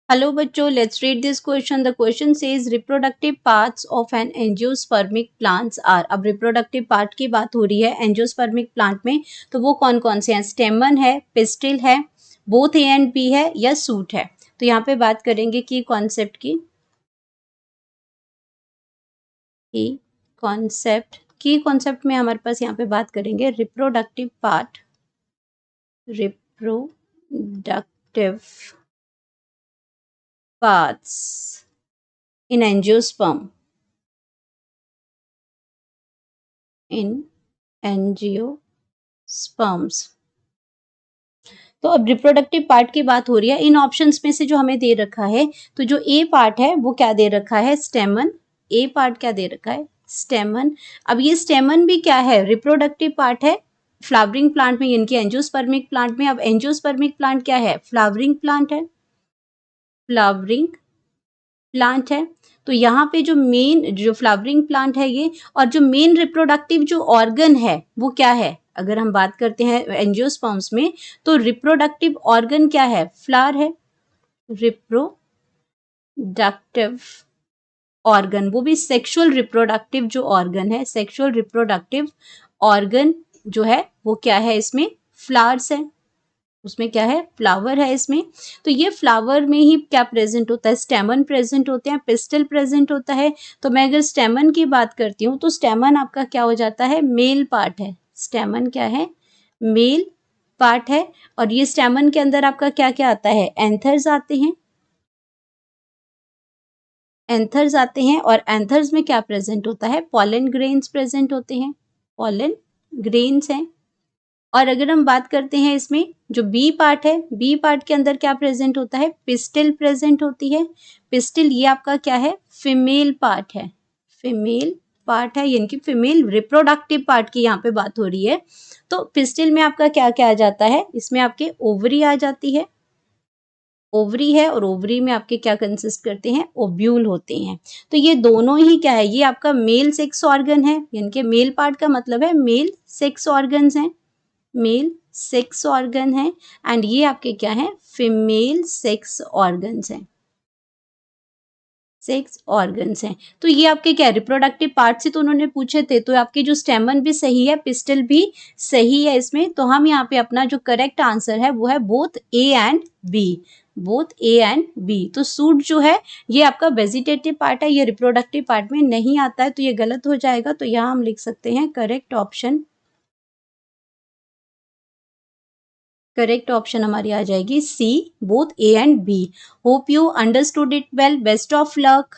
Hello बच्चों, let's read this question. The question says reproductive parts of an angiospermic plants are. अब reproductive part की बात हो रही है एंजियोस्पर्मिक प्लांट में, तो वो कौन कौन से हैं? स्टेमन है, पिस्टिल है, बोथ ए एंड बी है या सूट है। तो यहाँ पे बात करेंगे की कॉन्सेप्ट की कॉन्सेप्ट में हमारे पास यहाँ पे बात करेंगे reproductive part, reproductive parts in angiosperm, in angiosperms. तो अब रिप्रोडक्टिव पार्ट की बात हो रही है। इन ऑप्शंस में से जो हमें दे रखा है, तो जो ए पार्ट है वो क्या दे रखा है? स्टेमन। ए पार्ट क्या दे रखा है? स्टेमन। अब ये स्टेमन भी क्या है? रिप्रोडक्टिव पार्ट है फ्लावरिंग प्लांट में, यानी कि एंजियोस्पर्मिक प्लांट में। अब एंजियोस्पर्मिक प्लांट क्या है? फ्लावरिंग प्लांट है, फ्लावरिंग प्लांट है। तो यहाँ पे जो फ्लावरिंग प्लांट है ये, और जो मेन रिप्रोडक्टिव जो ऑर्गन है वो क्या है? अगर हम बात करते हैं एंजियोस्पर्म्स में, तो रिप्रोडक्टिव ऑर्गन क्या है? फ्लावर है। रिप्रोडक्टिव ऑर्गन, वो भी सेक्सुअल रिप्रोडक्टिव जो ऑर्गन है, सेक्सुअल रिप्रोडक्टिव ऑर्गन जो है वो क्या है? इसमें फ्लावर्स है, उसमें क्या है? फ्लावर है इसमें। तो ये फ्लावर में ही क्या प्रेजेंट होता है? स्टेमन प्रेजेंट होते हैं, पिस्टल प्रेजेंट होता है। तो मैं अगर स्टेमन की बात करती हूँ तो स्टेमन आपका क्या हो जाता है? मेल पार्ट है। स्टेमन क्या है? मेल पार्ट है। और ये स्टेमन के अंदर आपका क्या क्या आता है? एंथर्स आते हैं, एंथर्स आते हैं। और एंथर्स में क्या प्रेजेंट होता है? पॉलन ग्रेन्स प्रेजेंट होते हैं, पॉलन ग्रेन्स हैं। और अगर हम बात करते हैं इसमें जो बी पार्ट है, बी पार्ट के अंदर क्या प्रेजेंट होता है? पिस्टिल प्रेजेंट होती है। पिस्टिल ये आपका क्या है? फीमेल पार्ट है, फीमेल पार्ट है, यानी कि फीमेल रिप्रोडक्टिव पार्ट की यहाँ पे बात हो रही है। तो पिस्टिल में आपका क्या क्या आ जाता है? इसमें आपके ओवरी आ जाती है, ओवरी है, और ओवरी में आपके क्या कंसिस्ट करते हैं? ओव्यूल होते हैं। तो ये दोनों ही क्या है? ये आपका मेल सेक्स ऑर्गन है, यानी कि मेल पार्ट का मतलब है मेल सेक्स ऑर्गन्स हैं, मेल सेक्स ऑर्गन है। एंड ये आपके क्या है? फीमेल सेक्स ऑर्गन्स हैं, सेक्स ऑर्गन्स हैं। तो ये आपके क्या? रिप्रोडक्टिव पार्ट से तो उन्होंने पूछे थे, तो आपके जो स्टेमन भी सही है, पिस्टल भी सही है इसमें। तो हम यहाँ पे अपना जो करेक्ट आंसर है वो है both A and B, both A and B. तो सूट जो है ये आपका वेजिटेटिव पार्ट है, ये रिप्रोडक्टिव पार्ट में नहीं आता है, तो ये गलत हो जाएगा। तो यहाँ हम लिख सकते हैं करेक्ट ऑप्शन, करेक्ट ऑप्शन हमारी आ जाएगी C, both A and B. Hope you understood it well. Best of luck.